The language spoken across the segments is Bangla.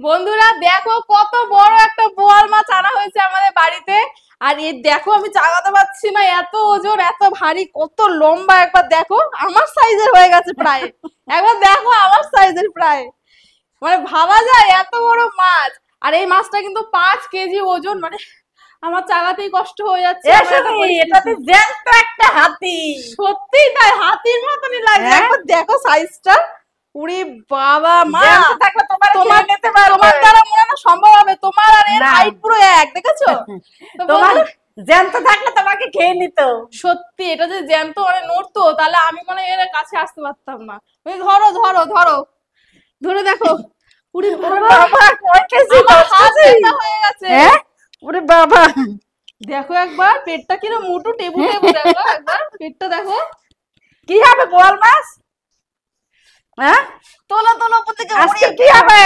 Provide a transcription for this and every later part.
বন্ধুরা দেখো কত বড় একটা বোয়াল মাছ আনা হয়েছে আমাদের বাড়িতে। আর এই দেখো আমি চাগাতে পারছি না, এত ওজন, এত ভারী, কত লম্বা। একবার দেখো আমার সাইজের হয়ে গেছে প্রায়। একবার দেখো আমার সাইজের প্রায়, মানে ভাবা যায় এত বড় মাছ। আর এই মাছটা কিন্তু 5 কেজি ওজন, মানে আমার চাগাতেই কষ্ট হয়ে যাচ্ছে। এটাতে জ্যান্ত একটা হাতি, সত্যি তাই, হাতির মতনই লাগছে। একবার দেখো সাইজটা। উরে বাবা মা, থাকলে তোমার তোমার দ্বারা মনে না সম্ভব হবে। তোমার আর এর হাইট পুরো এক, দেখেছো? তোমার জ্যান্ত থাকলে তোমাকে খেয়ে নিত। সত্যি এটা যে জ্যান্ত মানে নড়তো, তাহলে আমি মনে এর কাছে আসতে পারতাম না। তুমি ধরো ধরো ধরো, ধরে দেখো। উরে বাবা, কয় কেজি? হাত ব্যথা হয়ে গেছে। ওরে বাবা, দেখো একবার পেটটা কিরকম মোটু, টেবু টেবু। দেখো একবার পেটটা দেখো। কি হবে বোয়াল মাছ? তোলা তোলা উপর থেকে কি হবে?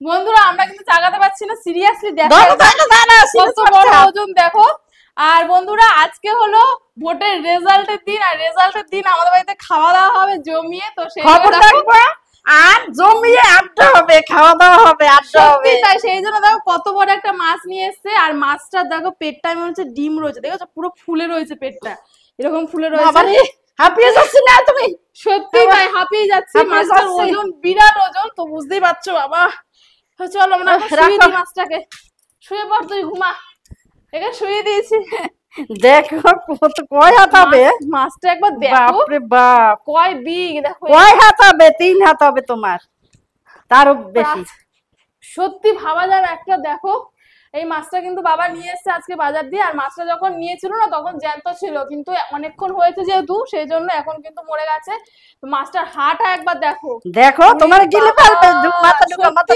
বন্ধুরা আমরা কিন্তু চাগাতে পারছি না, সিরিয়াসলি দেখো কত বড় ওজন দেখো। আর বন্ধুরা আজকে হলো ভোটের রেজাল্টের দিন, আর রেজাল্টের দিন আমাদের বাড়িতে খাওয়া দাওয়া হবে জমিয়ে। তো সেই আর জমিয়ে আড্ডা হবে, খাওয়া দাওয়া হবে, আড্ডা হবে। তাই সেই জন্য দেখো কত বড় একটা মাছ নিয়ে এসছে। আর মাছটা দেখো পেটটা মনে হচ্ছে ডিম রয়েছে, দেখো পুরো ফুলে রয়েছে পেটটা, এরকম ফুলে রয়েছে। হাঁপিয়ে যাচ্ছি না তুমি? সত্যি তাই, হাঁপিয়ে যাচ্ছি। মাছটার ওজন বিরাট ওজন, তো বুঝতেই পারছো বাবা। চলো আমরা শুয়ে দিই মাছটাকে। শুয়ে পড়, তুই ঘুমা। একে শুয়ে দিয়েছি। দেখো কত, কয় হাত হবে মাছটা, একবার দেখো। বাপরে বাপ, কয় বিগ দেখো। কয় হাত হবে? 3 হাত হবে তোমার, তারও বেশি। সত্যি ভাবা যায় একটা। দেখো এই মাছটা কিন্তু বাবা নিয়ে এসেছে আজকে বাজার দিয়ে। আর মাছটা যখন নিয়েছিল না তখন জ্যান্ত ছিল, কিন্তু অনেকক্ষণ হয়েছে যেহেতু সেই জন্য এখন কিন্তু মরে গেছে। মাছটার হাঁটা একবার দেখো। দেখো তোমার গিলে ফেলবে, মাথা ঢুকা, মাথা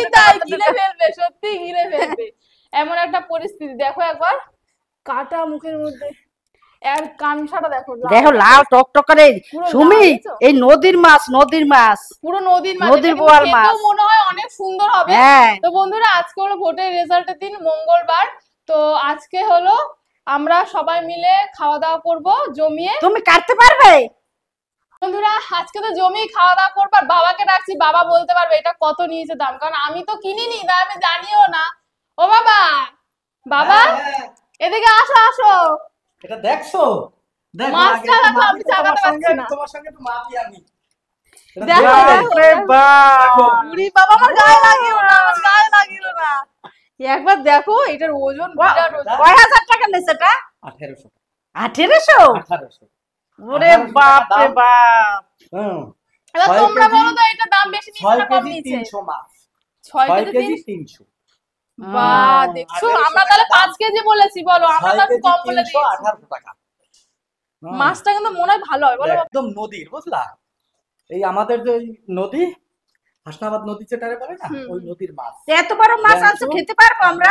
গিলে ফেলবে, সত্যি গিলে ফেলবে, এমন একটা পরিস্থিতি। দেখো একবার কাটা মুখের মধ্যে, আর কানসাটা দেখো, দেখো লাল টকটক করে। সুমি, এই নদীর মাছ, নদীর মাছ, পুরো নদীর মাছ, নদীর বোয়াল মাছ, মনে হয় অনেক সুন্দর হবে। তো বন্ধুরা আজকে হলো ভোটের রেজাল্টের দিন, মঙ্গলবার। তো আজকে হলো আমরা সবাই মিলে খাওয়া দাওয়া করবো জমিয়ে। তুমি কাটতে পারবে? বন্ধুরা আজকে তো জমি খাওয়া দাওয়া করবো। আর বাবাকে ডাকছি, বাবা বলতে পারবে এটা কত নিয়েছে দাম, কারণ আমি তো কিনিনি, তাই আমি জানিও না। ও বাবা, বাবা এদিকে আসো আসো। এটা দেখছো? মাছটা দেখো, আমি চাগাতে পারছি না। তোমার সঙ্গে একটু মাপি আমি। দেখো রে বাবা, উরি বাবা, আমার গায়ে লাগিও না, আমার গায়ে লাগিও না। একবার দেখো এটার ওজন বিরাট ওজন। কয় হাজার টাকা নিছে এটা? 1800। 1800? ওরে বাপ রে বাপ। এবার তোমরা বলো তো এটা দাম বেশি নিছে না কম নিছে? 300 মাছ। 6 কেজি 300। বাহ, দেখছো আমরা তাহলে 5 কেজি বলেছি, বলো আমরা তাহলে কম বলে দিয়েছি। 1800 টাকা। মাছটা কিন্তু মনে হয় ভালো হয়, বলো। একদম নদীর, বুঝলা? এই আমাদের যে নদী, হাসনাবাদ নদী যেটারে বলে না, ওই নদীর মাছ। এত বড় মাছ আনছো, খেতে পারবো আমরা?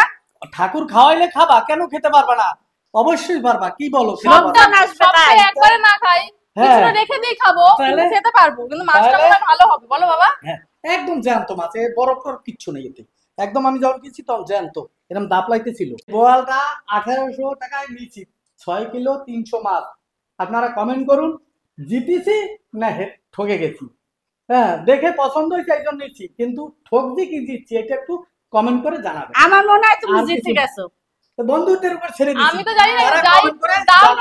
ঠাকুর খাওয়াইলে খাবা, কেন খেতে পারবা না? অবশ্যই পারবা। কি বলো? সবটাই একবারে না খাই, কিছুটা রেখে দিয়ে খাবো, কিন্তু খেতে পারবো। কিন্তু মাছটা মনে হয় ভালো হবে, বলো বাবা। হ্যাঁ একদম জ্যান্ত মাছ, এ বরফ টরফ কিচ্ছু নেই এতে। একদম আমি যখন কিনছি তখন জ্যান্ত, এরকম দাপ লাইতেছিল। বোয়ালটা 1800 টাকায় নিয়েছি, 6 কিলো 300 মাছ। আপনারা কমেন্ট করুন, জিতেছি না ঠকে গেছি। হ্যাঁ, দেখে পছন্দ হয়েছে এই জন্য নিচ্ছি, কিন্তু ঠকছি কি জিতছি এটা একটু কমেন্ট করে জানাবেন। আমার মনে হয় তুমি জিতে গেছো। বন্ধুদের উপর ছেড়ে দিচ্ছি। আমি তো জানি না,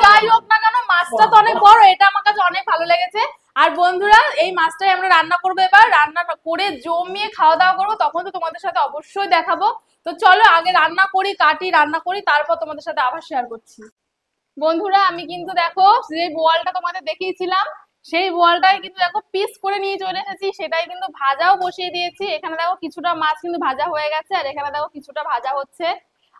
যাই হোক না কেন, মাছটা তো অনেক বড়, এটা আমার কাছে অনেক ভালো লেগেছে। আর বন্ধুরা এই মাছটাই আমরা রান্না করবো এবার, রান্না করে জমিয়ে খাওয়া দাওয়া করবো, তখন তো তোমাদের সাথে অবশ্যই দেখাবো। তো চলো আগে রান্না করি, কাটি, রান্না করি, তারপর তোমাদের সাথে আবার শেয়ার করছি। বন্ধুরা আমি কিন্তু দেখো যে বোয়ালটা তোমাদের দেখিয়েছিলাম, সেই বোয়ালটাই কিন্তু দেখো পিস করে নিয়ে চলে এসেছি, সেটাই কিন্তু ভাজাও বসিয়ে দিয়েছি। এখানে দেখো কিছুটা মাছ কিন্তু ভাজা হয়ে গেছে, আর এখানে দেখো কিছুটা ভাজা হচ্ছে।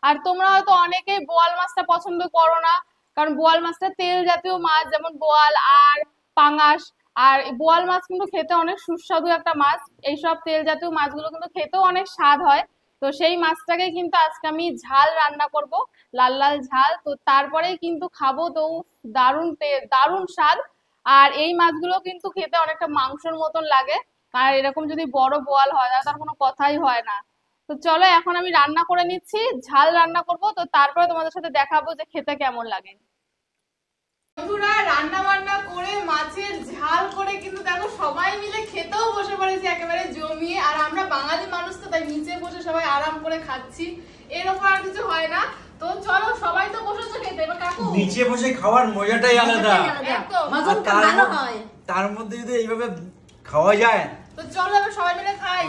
আর তোমরা হয়তো অনেকেই বোয়াল মাছটা পছন্দ করো না, কারণ বোয়াল মাছটা তেল জাতীয় মাছ, যেমন বোয়াল আর পাঙাশ। আর বোয়াল মাছ কিন্তু খেতে অনেক সুস্বাদু একটা মাছ, এইসব তেল জাতীয় মাছগুলো কিন্তু খেতেও অনেক স্বাদ হয়। তো সেই মাছটাকে কিন্তু আজকে আমি ঝাল রান্না করব, লাল লাল ঝাল। তো তারপরেই কিন্তু খাবো, তো দারুণ দারুণ স্বাদ। আর এই মাছগুলো কিন্তু খেতে অনেকটা মাংসের মতন লাগে, আর এরকম যদি বড় বোয়াল হয় তার কোনো কথাই হয় না। তো চলো এখন আমি রান্না করে নিচ্ছি, ঝাল রান্না করব, তো তারপরে তোমাদের সাথে দেখাবো যে খেতে কেমন লাগে। বন্ধুরা রান্না বান্না করে মাছের ঝাল করে কিন্তু দেখো সবাই মিলে খেতেও বসে পড়েছি একেবারে জমিয়ে। আর আমরা একসাথে খাচ্ছি, এরকম আর কিছু হয় না। তো চলো, সবাই তো বসেছে খেতে, এবার কাকু নিচে বসে খাওয়ার মজাটাই আলাদা। একদম হজমটা ভালো হয়। তার মধ্যে যদি এইভাবে খাওয়া যায়, তো চলো এবার সবাই মিলে খাই।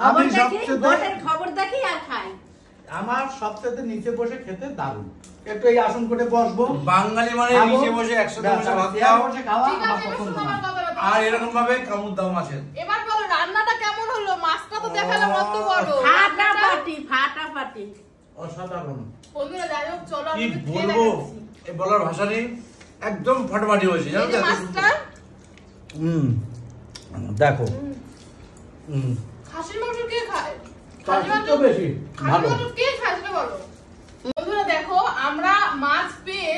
আমি খবর দেখি, সবচেয়ে বোর্ডের খবর দেখি আর খাই। আমার সবচেয়ে নিচে বসে খেতে দারুণ। একটু এই আসন করে বসবো, বাঙালি মানে খাবো, নিচে বসে একসাথে ব্যাস, বসে ভাত চেয়ারে খাও, বসে খাওয়া ঠিক আমার আছে, এবার পছন্দ শোনো না। আমার কথাটা। আর এরকম ভাবে কামুর দাম আছে। এবার বলো রান্নাটা কেমন হলো? মাছটা তো দেখালে কত বড়। ফাটাফাটি ফাটাফাটি। অসাধারণ। বন্ধুরা যাই হোক, চলো কি আমি খেয়ে বলবো, দেখাচ্ছি। এই বলার ভাষা নেই, একদম ফাটাফাটি হয়েছে এই জানো যে তো? মাছটা, দেখো খাসির মাংস কে খায়? তার তো বেশি খাসির ভালো। মাংস কে খায় সেটা বলো। বন্ধুরা দেখো, আমরা মাছ পেয়ে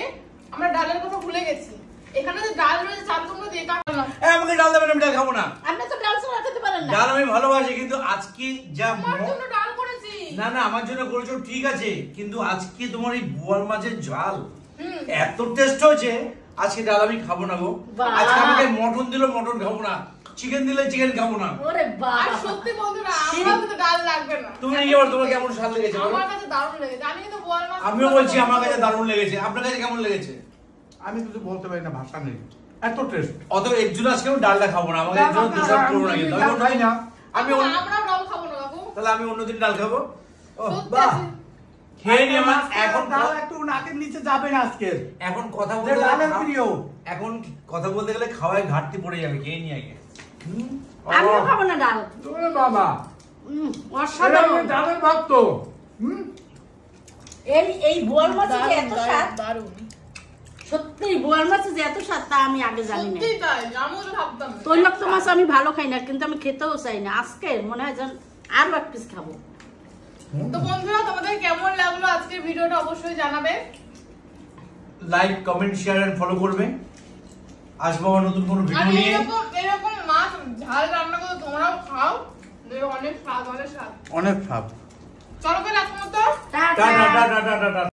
আমরা ডালের কথা ভুলে গেছি। এখানে যে ডাল রয়েছে চাল কুমড়ো দিয়ে কাটলাম। আমাকে ডাল দেবেন, আমি ডাল খাবো না। আপনি তো ডাল ছাড়া খেতে পারেন না। ডাল আমি ভালোবাসি, কিন্তু আজকে যা আমার জন্য ডাল করেছি। না না আমার জন্য করেছো ঠিক আছে, কিন্তু আজকে তোমার এই বোয়াল মাছের ঝাল এত টেস্ট হয়েছে, আজকে ডাল আমি খাবো না গো। বাহ। আজকে আমাকে মটন দিল মটন খাবো না, চিকেন দিলে চিকেন খাবো না। ওরে আর বাবা। সত্যি বন্ধুরা, আমার কিন্তু ডাল লাগবে না। তুমি নিয়ে যাও, তোমার কেমন স্বাদ লেগেছে বলো? আমার কাছে দারুণ লেগেছে। আমি কিন্তু বোয়াল মাছ আমিও বলছি আমার কাছে দারুণ লেগেছে, আপনার কাছে কেমন লেগেছে? আমি কিছু বলতে পারি না, ভাষা নেই, এত টেস্ট। অত এর জন্য আজকে আমি ডালটা খাবো না, আমাকে এর জন্য দোষারোপ করবো না কিন্তু। আমি খাই না। আমি অন্য- আমরাও ডাল খাবো না কাকু। তাহলে আমি অন্যদিন ডাল খাবো। ও সত্যি বাহ, আছে। খেয়ে নিয়ে আমার এখন ডাল একটু নাকের নিচে যাবে না আজকে। এখন কথা যে বলতে ডালের গেলে প্রিয়। এখন কথা বলতে গেলে খাওয়ায় ঘাটতি পড়ে যাবে, খেয়ে নিয়ে আগে। আমিও খাবো না ডাল। ওরে বাবা, অসাধারণ। আমি ডালের ভক্ত। এই বোয়াল মাছের যে এত স্বাদ, দারুণ। সত্যি বোয়াল মাছের যে এত স্বাদ তা আমি আগে জানি না। সত্যি তাই, আমিও তো ভাবতাম না। তৈলাক্ত মাছ আমি ভালো খাই না, কিন্তু আমি খেতেও চাই না। আজকে মনে হয় যেন আরো এক পিস খাবো। তো বন্ধুরা, তোমাদের কেমন লাগলো আজকের ভিডিওটা অবশ্যই জানাবে। Like comment share and follow করবে। আসবো আবার নতুন কোনো আর ভিডিও নিয়ে। এরকম মাছ ঝাল রান্না করে তোমরাও খাও, দেখবে অনেক স্বাদ, অনেক স্বাদ। অনেক ভাব। চলো তাহলে এখন তো tata. Tata tata tata tata.